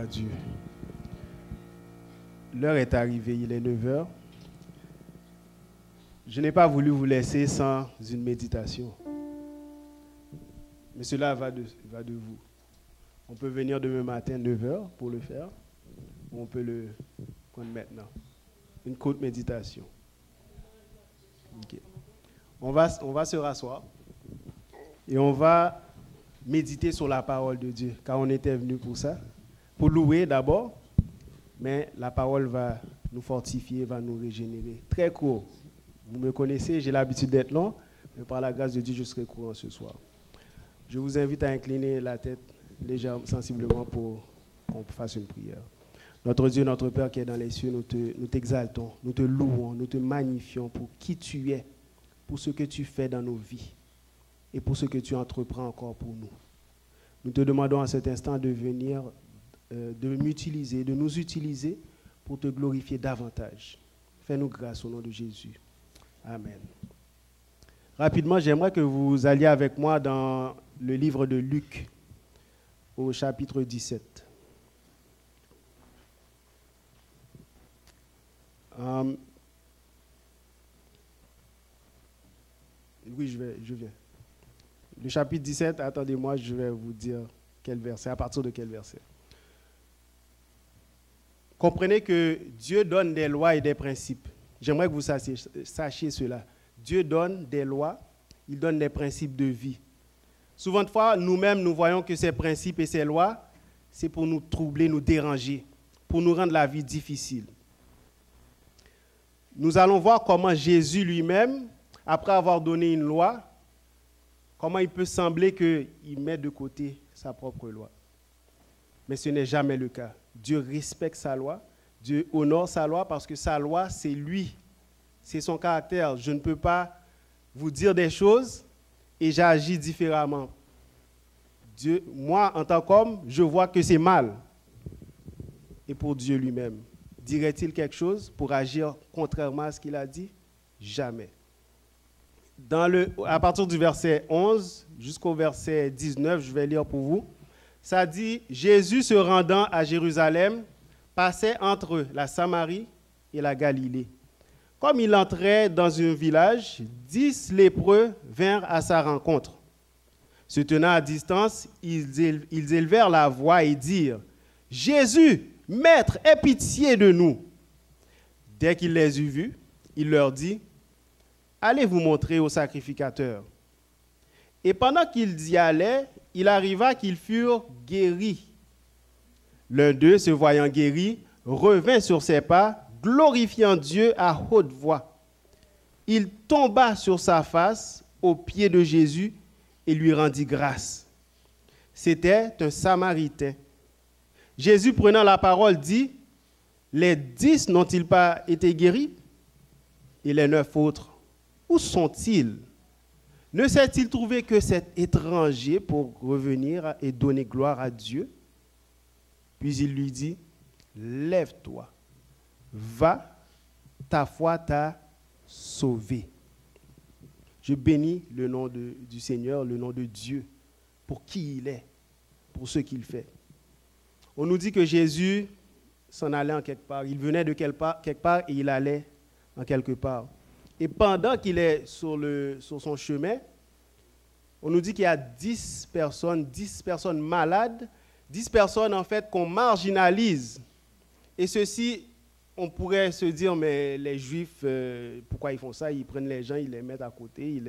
Dieu. L'heure est arrivée, il est 9 heures. Je n'ai pas voulu vous laisser sans une méditation. Mais cela va de vous. On peut venir demain matin 9 heures pour le faire. Ou on peut le prendre maintenant. Une courte méditation. Okay. On va se rasseoir et on va méditer sur la parole de Dieu, car on était venu pour ça, pour louer d'abord, mais la parole va nous fortifier, va nous régénérer. Très court. Vous me connaissez, j'ai l'habitude d'être long, mais par la grâce de Dieu, je serai court ce soir. Je vous invite à incliner la tête légèrement, sensiblement pour qu'on fasse une prière. Notre Dieu, notre Père qui est dans les cieux, nous t'exaltons, nous te louons, nous te magnifions pour qui tu es, pour ce que tu fais dans nos vies et pour ce que tu entreprends encore pour nous. Nous te demandons à cet instant de venir, de m'utiliser, de nous utiliser pour te glorifier davantage. Fais-nous grâce au nom de Jésus. Amen. Rapidement, j'aimerais que vous alliez avec moi dans le livre de Luc, au chapitre 17. Oui, je viens. Le chapitre 17, attendez-moi, je vais vous dire quel verset, à partir de quel verset. Comprenez que Dieu donne des lois et des principes. J'aimerais que vous sachiez cela. Dieu donne des lois, il donne des principes de vie. Souvent de fois, nous-mêmes, nous voyons que ces principes et ces lois, c'est pour nous troubler, nous déranger, pour nous rendre la vie difficile. Nous allons voir comment Jésus lui-même, après avoir donné une loi, comment il peut sembler qu'il met de côté sa propre loi. Mais ce n'est jamais le cas. Dieu respecte sa loi, Dieu honore sa loi parce que sa loi, c'est lui, c'est son caractère. Je ne peux pas vous dire des choses et j'agis différemment. Dieu, moi, en tant qu'homme, je vois que c'est mal. Et pour Dieu lui-même, dirait-il quelque chose pour agir contrairement à ce qu'il a dit? Jamais. À partir du verset 11 jusqu'au verset 19, je vais lire pour vous. Ça dit, Jésus se rendant à Jérusalem, passait entre la Samarie et la Galilée. Comme il entrait dans un village, 10 lépreux vinrent à sa rencontre. Se tenant à distance, ils élevèrent la voix et dirent, « Jésus, Maître, aie pitié de nous. » Dès qu'il les eut vus, il leur dit, « Allez vous montrer au sacrificateur. » Et pendant qu'ils y allaient, il arriva qu'ils furent guéris. L'un d'eux, se voyant guéri, revint sur ses pas, glorifiant Dieu à haute voix. Il tomba sur sa face aux pieds de Jésus et lui rendit grâce. C'était un Samaritain. Jésus, prenant la parole, dit, « Les 10 n'ont-ils pas été guéris? Et les 9 autres, où sont-ils? Ne s'est-il trouvé que cet étranger pour revenir et donner gloire à Dieu? » Puis il lui dit, « Lève-toi, va, ta foi t'a sauvé. » Je bénis le nom du Seigneur, le nom de Dieu, pour qui il est, pour ce qu'il fait. On nous dit que Jésus s'en allait en quelque part. Il venait de quelque part et il allait en quelque part. Et pendant qu'il est sur son chemin, on nous dit qu'il y a 10 personnes malades, 10 personnes en fait qu'on marginalise. Et ceci, on pourrait se dire, mais les Juifs, pourquoi ils font ça? Ils prennent les gens, ils les mettent à côté,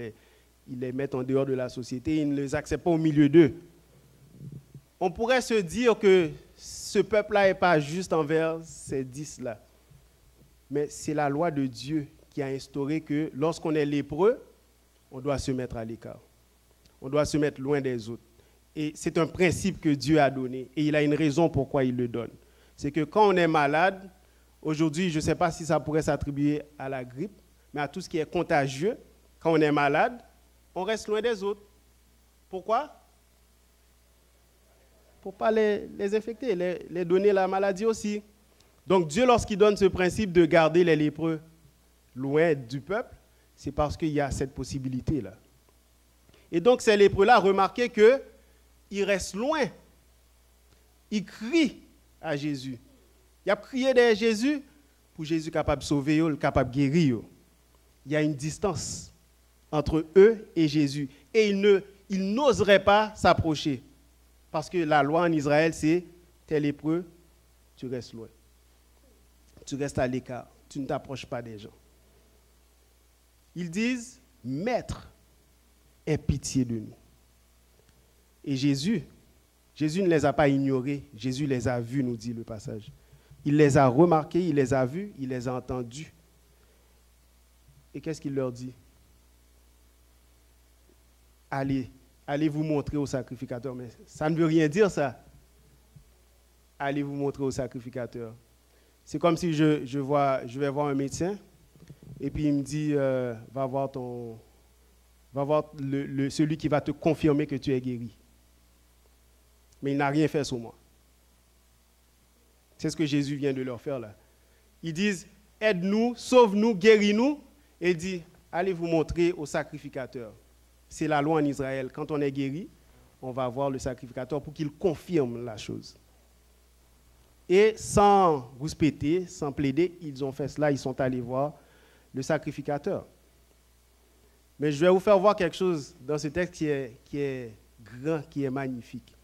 ils les mettent en dehors de la société, ils ne les acceptent pas au milieu d'eux. On pourrait se dire que ce peuple-là n'est pas juste envers ces 10-là. Mais c'est la loi de Dieu qui a instauré que lorsqu'on est lépreux, on doit se mettre à l'écart. On doit se mettre loin des autres. Et c'est un principe que Dieu a donné. Et il a une raison pourquoi il le donne. C'est que quand on est malade, aujourd'hui, je ne sais pas si ça pourrait s'attribuer à la grippe, mais à tout ce qui est contagieux, quand on est malade, on reste loin des autres. Pourquoi? Pour ne pas les infecter, les donner la maladie aussi. Donc Dieu, lorsqu'il donne ce principe de garder les lépreux loin du peuple, c'est parce qu'il y a cette possibilité-là. Et donc ces lépreux-là, remarquez qu'ils restent loin. Ils crient à Jésus. Il a crié derrière Jésus pour Jésus capable de sauver, capable de guérir. Il y a une distance entre eux et Jésus. Et ils n'oseraient pas s'approcher. Parce que la loi en Israël, c'est t'es lépreux, tu restes loin. Tu restes à l'écart. Tu ne t'approches pas des gens. Ils disent, Maître, aie pitié de nous. Et Jésus ne les a pas ignorés. Jésus les a vus, nous dit le passage. Il les a remarqués, il les a vus, il les a entendus. Et qu'est-ce qu'il leur dit? Allez vous montrer au sacrificateur. Mais ça ne veut rien dire, ça. Allez vous montrer au sacrificateur. C'est comme si je vais voir un médecin et puis il me dit, va voir celui qui va te confirmer que tu es guéri. Mais il n'a rien fait sur moi. C'est ce que Jésus vient de leur faire là. Ils disent, aide-nous, sauve-nous, guéris-nous. Et il dit, allez vous montrer au sacrificateur. C'est la loi en Israël. Quand on est guéri, on va voir le sacrificateur pour qu'il confirme la chose. Et sans rouspéter, sans plaider, ils ont fait cela, ils sont allés voir le sacrificateur. Mais je vais vous faire voir quelque chose dans ce texte qui est grand, qui est magnifique.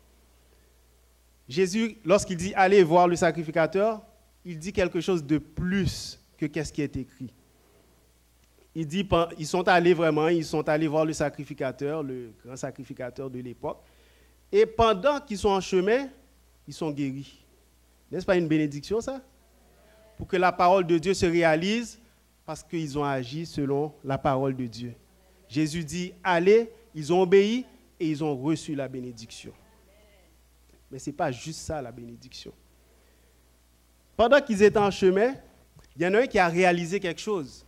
Jésus, lorsqu'il dit « allez voir le sacrificateur », il dit quelque chose de plus que qu'est-ce qui est écrit. Il dit, ils sont allés voir le sacrificateur, le grand sacrificateur de l'époque. Et pendant qu'ils sont en chemin, ils sont guéris. N'est-ce pas une bénédiction, ça? Pour que la parole de Dieu se réalise, parce qu'ils ont agi selon la parole de Dieu. Jésus dit, allez, ils ont obéi et ils ont reçu la bénédiction. Mais ce n'est pas juste ça, la bénédiction. Pendant qu'ils étaient en chemin, il y en a un qui a réalisé quelque chose.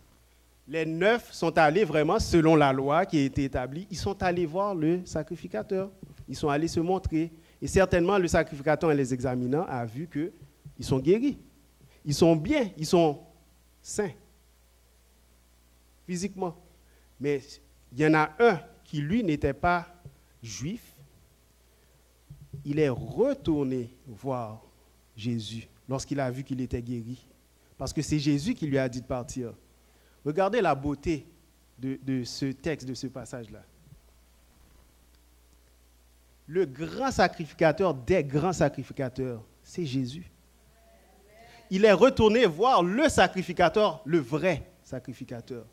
Les 9 sont allés vraiment, selon la loi qui a été établie, ils sont allés voir le sacrificateur. Ils sont allés se montrer. Et certainement, le sacrificateur, en les examinant, a vu qu'ils sont guéris. Ils sont bien, ils sont sains, physiquement. Mais il y en a un qui, lui, n'était pas juif. Il est retourné voir Jésus lorsqu'il a vu qu'il était guéri. Parce que c'est Jésus qui lui a dit de partir. Regardez la beauté de ce texte, de ce passage-là. Le grand sacrificateur des grands sacrificateurs, c'est Jésus. Il est retourné voir le sacrificateur, le vrai sacrificateur.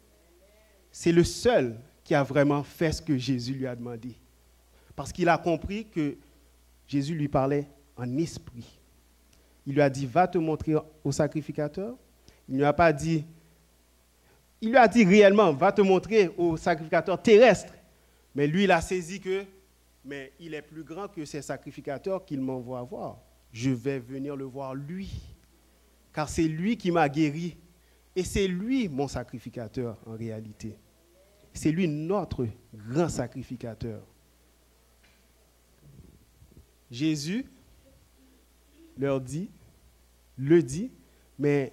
C'est le seul qui a vraiment fait ce que Jésus lui a demandé. Parce qu'il a compris que Jésus lui parlait en esprit. Il lui a dit, va te montrer au sacrificateur. Il ne lui a pas dit, il lui a dit réellement, va te montrer au sacrificateur terrestre. Mais lui, il a saisi que, mais il est plus grand que ces sacrificateurs qu'il m'envoie voir. Je vais venir le voir lui. Car c'est lui qui m'a guéri. Et c'est lui mon sacrificateur en réalité. C'est lui notre grand sacrificateur. Jésus le dit, mais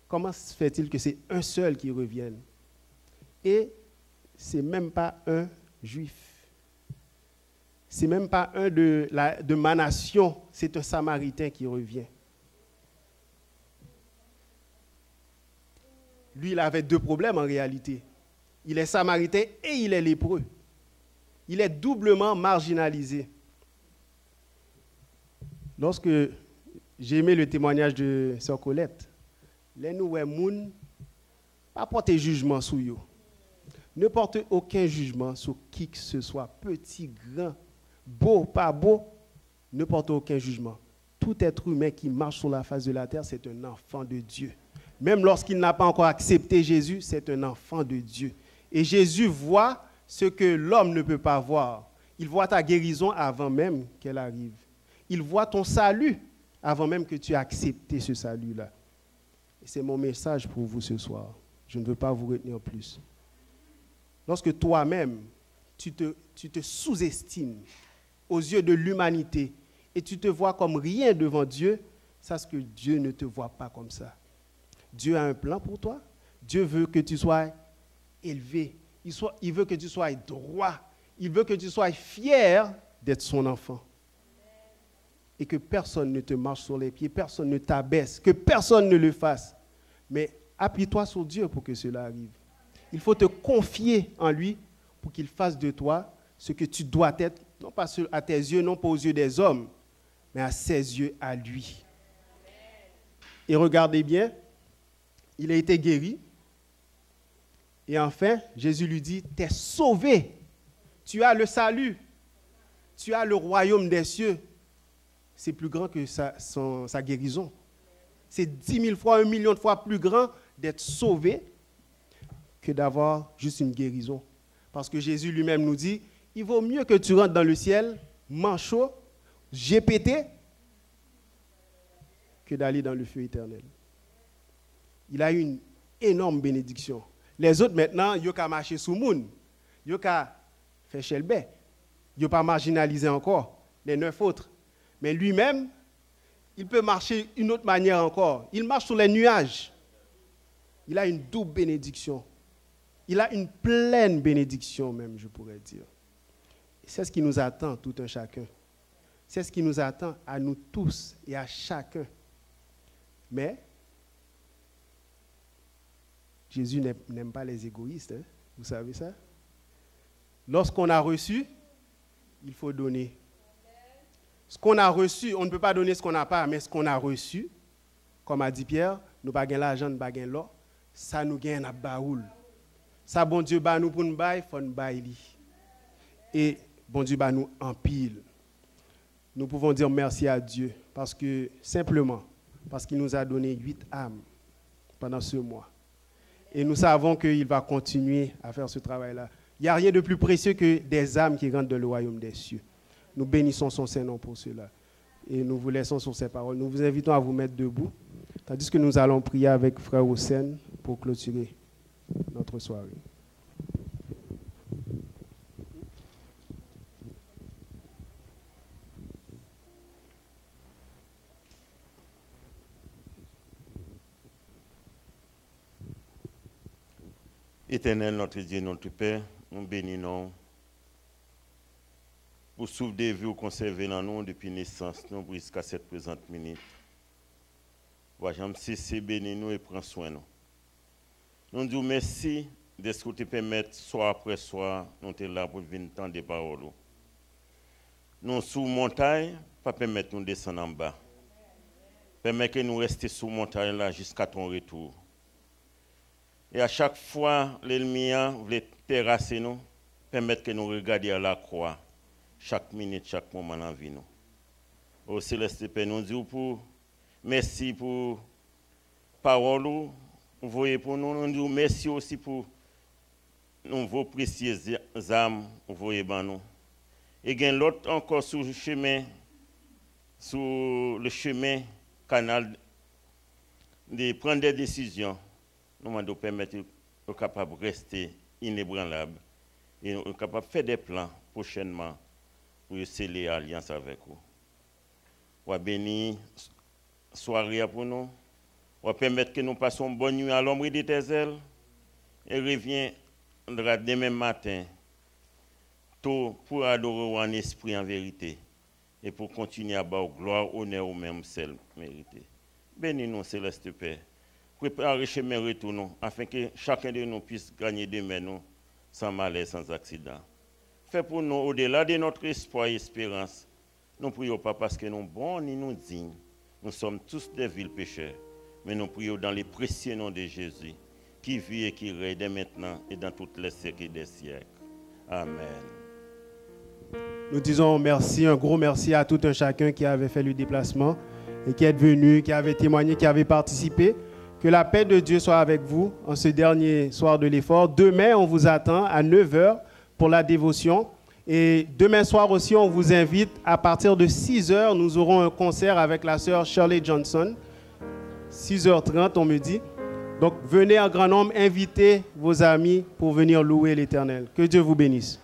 comment se fait-il que c'est un seul qui revienne? Et ce n'est même pas un juif. Ce n'est même pas un de ma nation, c'est un Samaritain qui revient. Lui, il avait 2 problèmes en réalité. Il est Samaritain et il est lépreux. Il est doublement marginalisé. Lorsque j'ai aimé le témoignage de Sœur Colette, les nouveaux moun, pas porter jugement sur eux. Ne portez aucun jugement sur qui que ce soit, petit, grand, beau, pas beau. Ne portez aucun jugement. Tout être humain qui marche sur la face de la terre, c'est un enfant de Dieu. Même lorsqu'il n'a pas encore accepté Jésus, c'est un enfant de Dieu. Et Jésus voit ce que l'homme ne peut pas voir. Il voit ta guérison avant même qu'elle arrive. Il voit ton salut avant même que tu aies accepté ce salut-là. Et c'est mon message pour vous ce soir. Je ne veux pas vous retenir plus. Lorsque toi-même, tu te sous-estimes aux yeux de l'humanité et tu te vois comme rien devant Dieu, sache que Dieu ne te voit pas comme ça. Dieu a un plan pour toi. Dieu veut que tu sois élevé. Il veut que tu sois droit. Il veut que tu sois fier d'être son enfant. et que personne ne te marche sur les pieds, personne ne t'abaisse, que personne ne le fasse. Mais appuie-toi sur Dieu pour que cela arrive. Il faut te confier en lui pour qu'il fasse de toi ce que tu dois être, non pas à tes yeux, non pas aux yeux des hommes, mais à ses yeux, à lui. Et regardez bien, il a été guéri. Et enfin, Jésus lui dit, t'es sauvé. Tu as le salut. Tu as le royaume des cieux. C'est plus grand que sa guérison. C'est 10 000 fois, 1 million de fois plus grand d'être sauvé que d'avoir juste une guérison. Parce que Jésus lui-même nous dit, il vaut mieux que tu rentres dans le ciel, manchot, GPT, que d'aller dans le feu éternel. Il a eu une énorme bénédiction. Les autres, maintenant, ils ont marché sous le monde. Ils ont fait chelbé. Ils n'ont pas marginalisé encore les 9 autres. Mais lui-même, il peut marcher d'une autre manière encore. Il marche sur les nuages. Il a une double bénédiction. Il a une pleine bénédiction même, je pourrais dire. C'est ce qui nous attend, tout un chacun. C'est ce qui nous attend à nous tous et à chacun. Mais Jésus n'aime pas les égoïstes, hein? Vous savez ça? Lorsqu'on a reçu, il faut donner. Ce qu'on a reçu, on ne peut pas donner ce qu'on n'a pas, mais ce qu'on a reçu, comme a dit Pierre, nous pas gagner l'argent, nous pas gagner l'or, ça nous gagne à baoul. Ça bon Dieu ba nous pour nous bail, faut nous bailler. Et bon Dieu ba nous en pile. Nous pouvons dire merci à Dieu parce que simplement parce qu'il nous a donné 8 âmes pendant ce mois. Et nous savons qu'il va continuer à faire ce travail-là. Il n'y a rien de plus précieux que des âmes qui rentrent dans le royaume des cieux. Nous bénissons son Saint-Nom pour cela. Et nous vous laissons sur ces paroles. Nous vous invitons à vous mettre debout, tandis que nous allons prier avec Frère Hossein pour clôturer notre soirée. Éternel, notre Dieu, notre Père, nous bénissons pour souffle de vie conservé dans nous depuis naissance, nous jusqu'à cette présente minute. Voilà, j'aime cesser bénir nous et prendre soin de nous. Nous disons merci de ce que tu permets, soir après soir, nous sommes là pour venir entendre des paroles. Nous sous montagne, pas permettre nous descendre en bas. Permets que nous restions sous montagne là jusqu'à ton retour. Et à chaque fois, l'ennemi voulait terrasser nous, permettre que nous regardions la croix, chaque minute, chaque moment dans la vie. Au Céleste Père, nous disons merci pour parole, vous voyez pour nous, nous disons merci aussi pour vos précieuses âmes, vous voyez pour nous. Et il y a l'autre encore sur le chemin canal, de prendre des décisions. Nous devons permettre de capable de rester inébranlable et nous capable de faire des plans prochainement pour sceller l'alliance avec vous. On va bénir la soirée pour nous. On va permettre que nous passions une bonne nuit à l'ombre de tes ailes et reviendra demain matin tôt pour adorer en esprit en vérité et pour continuer à bas gloire, honneur ou même celle méritée. Bénis-nous, Céleste Père. Préparer chemin retour afin que chacun de nous puisse gagner demain nous sans malaise, sans accident. Fais pour nous au-delà de notre espoir et espérance. Nous prions pas parce que nous sommes bons ni nous dignes. Nous sommes tous des vils pécheurs. Mais nous prions dans les précieux noms de Jésus, qui vit et qui règne dès maintenant et dans toutes les siècles des siècles. Amen. Nous disons merci, un gros merci à tout un chacun qui avait fait le déplacement et qui est venu, qui avait témoigné, qui avait participé. Que la paix de Dieu soit avec vous en ce dernier soir de l'effort. Demain, on vous attend à 9h pour la dévotion. Et demain soir aussi, on vous invite à partir de 6h, nous aurons un concert avec la sœur Shirley Johnson. 6h30, on me dit. Donc, venez en grand nombre, invitez vos amis pour venir louer l'Éternel. Que Dieu vous bénisse.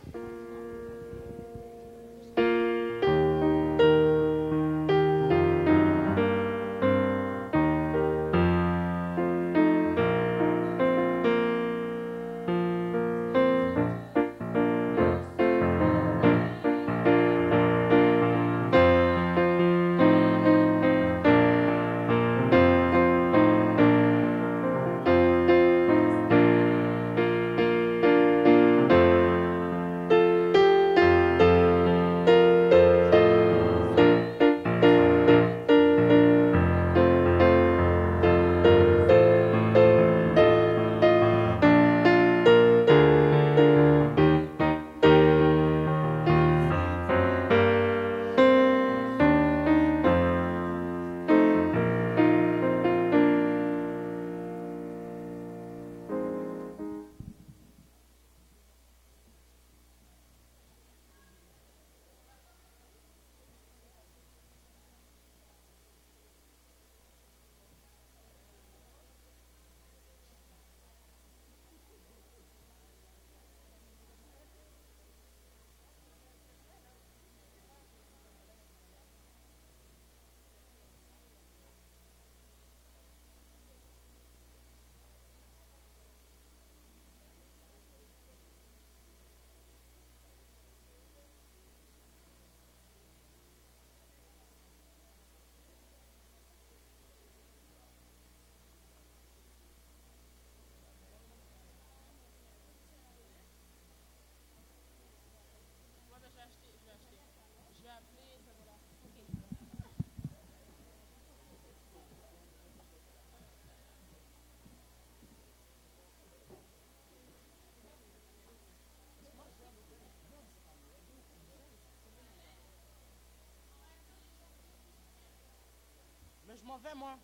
mauvais, moi.